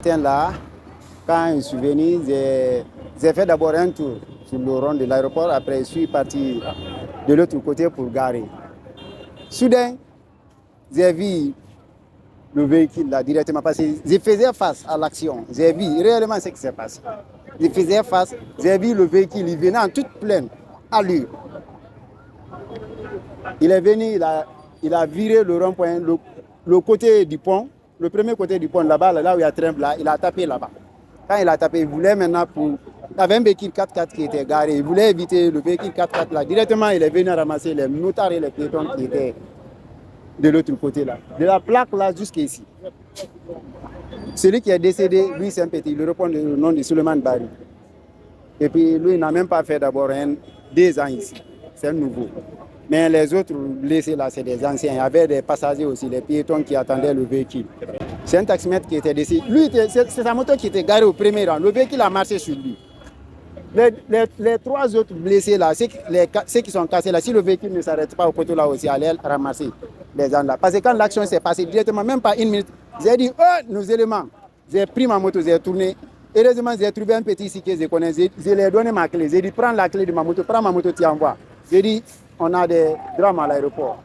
matin-là, quand je suis venu, j'ai fait d'abord un tour sur le rond de l'aéroport. Après, je suis parti de l'autre côté pour garer. Soudain, j'ai vu le véhicule là directement passer. Je faisais face à l'action. J'ai vu réellement ce qui s'est passé. Je faisais face, j'ai vu le véhicule, il venait en toute pleine allure. Il est venu, il a viré le rond-point, le côté du pont, le premier côté du pont là-bas, là où il y a train là, il a tapé là-bas. Quand il a tapé, il voulait maintenant il y avait un véhicule 4x4 qui était garé, il voulait éviter le véhicule 4x4 là. Directement, il est venu ramasser les motards et les piétons qui étaient de l'autre côté là. De la plaque là jusqu'ici. Celui qui est décédé, lui c'est un petit, il répond le nom de Suleiman Bari. Et puis lui, il n'a même pas fait d'abord 2 ans ici. C'est un nouveau. Mais les autres blessés là, c'est des anciens. Il y avait des passagers aussi, des piétons qui attendaient le véhicule. C'est un taximètre qui était décédé. Lui, c'est sa moto qui était garée au premier rang. Le véhicule a marché sur lui. Les 3 autres blessés là, ceux qui sont cassés là, si le véhicule ne s'arrête pas au poteau là aussi, allait ramasser les gens là. Parce que quand l'action s'est passée directement, même pas 1 minute, j'ai dit, nos éléments. J'ai pris ma moto, j'ai tourné. Heureusement, j'ai trouvé un petit ici que je connais. Je lui ai donné ma clé. J'ai dit, prends la clé de ma moto, prends ma moto, tu envoies. J'ai dit, on a des drames à l'aéroport.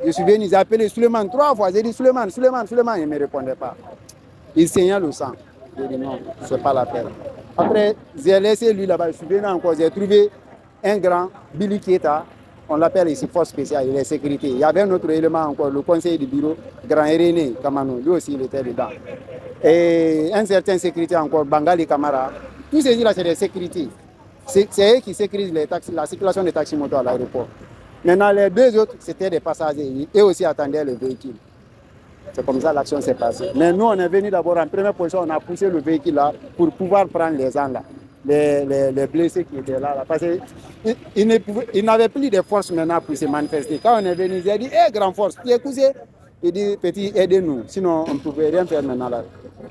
Je suis venu, j'ai appelé Suleiman 3 fois. J'ai dit, Suleiman, il ne me répondait pas. Il saignait le sang. J'ai dit, non, ce n'est pas la peine. Après, j'ai laissé lui là-bas. Je suis venu encore, j'ai trouvé un grand, Billy Kieta. On l'appelle ici force spéciale, il est sécurité. Il y avait un autre élément encore, le conseiller du bureau, grand René Kamano. Lui aussi, il était dedans. Et un certain sécurité encore, Bangali Kamara. Tous ces gens-là, c'est des sécurités. C'est eux qui sécurisent la circulation des taxis motos à l'aéroport. Maintenant, les 2 autres, c'était des passagers. Eux aussi attendaient le véhicule. C'est comme ça que l'action s'est passée. Mais nous, on est venu d'abord en première position, on a poussé le véhicule là pour pouvoir prendre les gens là, les blessés qui étaient là. Parce qu'ils n'avaient plus de force maintenant pour se manifester. Quand on est venu, j'ai dit, grand force, tu es couché. Il dit, petit, aidez-nous, sinon on ne pouvait rien faire maintenant là.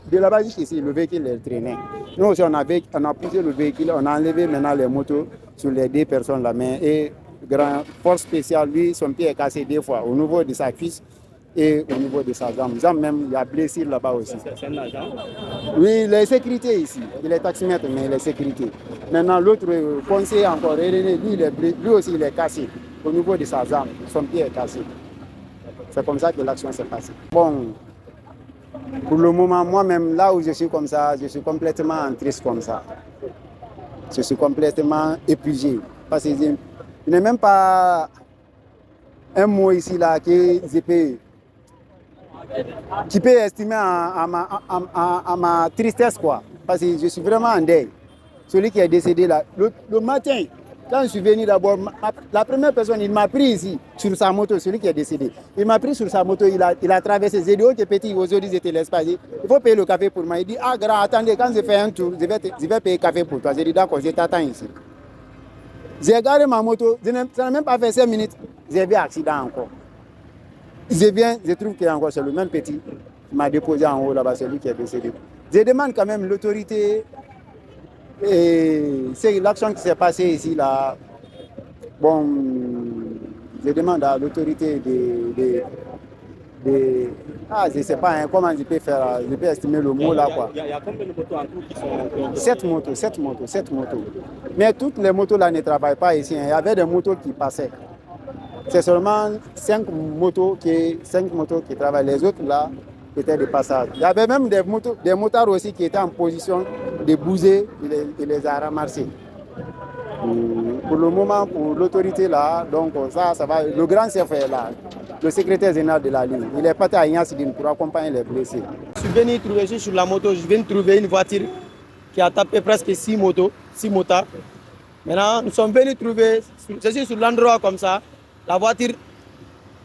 De là-bas jusqu'ici, le véhicule est traîné. Nous aussi, on a poussé le véhicule, on a enlevé maintenant les motos sur les 2 personnes là. Et grand force spéciale, lui, son pied est cassé 2 fois au niveau de sa cuisse et au niveau de sa jambe. Jambe il y a blessé là-bas aussi. C'est un agent? Oui, les sécurités ici. Il est taximètre, mais les sécurités. Maintenant, l'autre conseiller encore, René, lui aussi, il est cassé au niveau de sa jambe. Son pied est cassé. C'est comme ça que l'action s'est passée. Bon, pour le moment, moi-même, là où je suis comme ça, je suis complètement triste comme ça. Je suis complètement épuisé. Parce que je n'ai même pas un mot ici là que je peux qui peut estimer à ma tristesse, quoi. Parce que je suis vraiment en deuil. Celui qui est décédé là, le matin, quand je suis venu d'abord, la première personne, il m'a pris ici, sur sa moto, celui qui est décédé. Il m'a pris sur sa moto, il a traversé. J'ai dit, ok petit, aujourd'hui j'étais l'espace. Il faut payer le café pour moi. Il dit, grand, attendez, quand je fais un tour, je vais payer le café pour toi. J'ai dit, d'accord, je t'attends ici. J'ai garé ma moto, ça n'a même pas fait 5 minutes, j'ai vu un accident encore. Je viens, je trouve qu'il y a encore c'est le même petit qui m'a déposé en haut là-bas, c'est lui qui est décédé. Je demande quand même l'autorité, c'est l'action qui s'est passée ici là. Bon, je demande à l'autorité je ne sais pas comment je peux faire, je peux estimer le mot là quoi. Il y a combien de motos en tout qui sont 7 motos. Mais toutes les motos là ne travaillent pas ici. Il y avait des motos qui passaient. C'est seulement 5 motos qui travaillent. Les autres là étaient des passages. Il y avait même des motards aussi qui étaient en position de bouger. Il les a ramassés. Pour le moment, pour l'autorité là, donc ça va. Le grand chef est là, le secrétaire général de la ligne. Il est parti à Ignacidine pour accompagner les blessés. Je suis venu trouver sur la moto, je viens de trouver une voiture qui a tapé presque 6 motards. Maintenant, nous sommes venus trouver, je suis sur l'endroit comme ça. La voiture,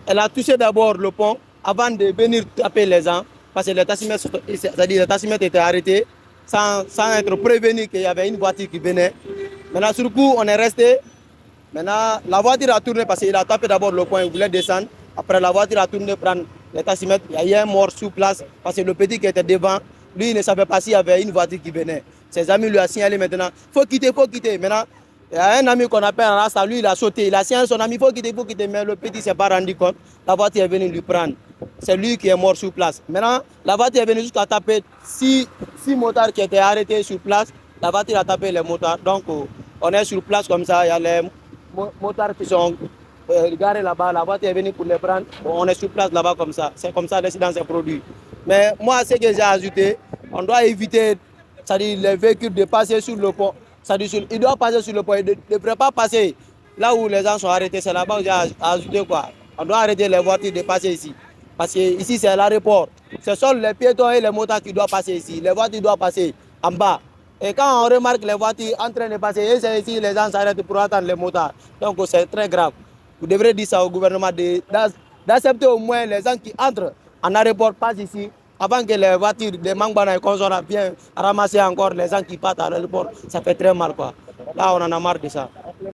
elle a touché d'abord le pont avant de venir taper les gens. Parce que le taximètre était arrêté sans être prévenu qu'il y avait une voiture qui venait. Maintenant, sur le coup, on est resté. Maintenant, la voiture a tourné parce qu'il a tapé d'abord le pont, il voulait descendre. Après, la voiture a tourné prendre le taximètre. Il y a eu un mort sur place parce que le petit qui était devant, lui, il ne savait pas s'il y avait une voiture qui venait. Ses amis lui ont signalé maintenant, il faut quitter. Maintenant, Il y a un ami qu'on appelle Rasta, lui il a sauté, il a signé son ami, il faut quitter, mais le petit ne s'est pas rendu compte. La voiture est venue lui prendre. C'est lui qui est mort sur place. Maintenant, la voiture est venue jusqu'à taper six motards qui étaient arrêtés sur place. La voiture a tapé les motards. Donc, on est sur place comme ça, il y a les motards qui sont garés là-bas. La voiture est venue pour les prendre. On est sur place là-bas comme ça. C'est comme ça l'incident s'est produit. Mais moi, ce que j'ai ajouté, on doit éviter, c'est-à-dire les véhicules de passer sur le pont. Il doit passer sur le pont, il ne devrait pas passer là où les gens sont arrêtés. C'est là-bas où j'ai ajouté quoi. On doit arrêter les voitures de passer ici. Parce que ici c'est l'aéroport. Ce sont les piétons et les motards qui doivent passer ici. Les voitures doivent passer en bas. Et quand on remarque les voitures en train de passer, et c'est ici les gens s'arrêtent pour attendre les motards. Donc c'est très grave. Vous devrez dire ça au gouvernement d'accepter au moins les gens qui entrent en aéroport passent ici avant que les voitures de Mangbana et Consora viennent ramasser encore les gens qui partent à l'aéroport. Ça fait très mal quoi. Là on en a marre de ça.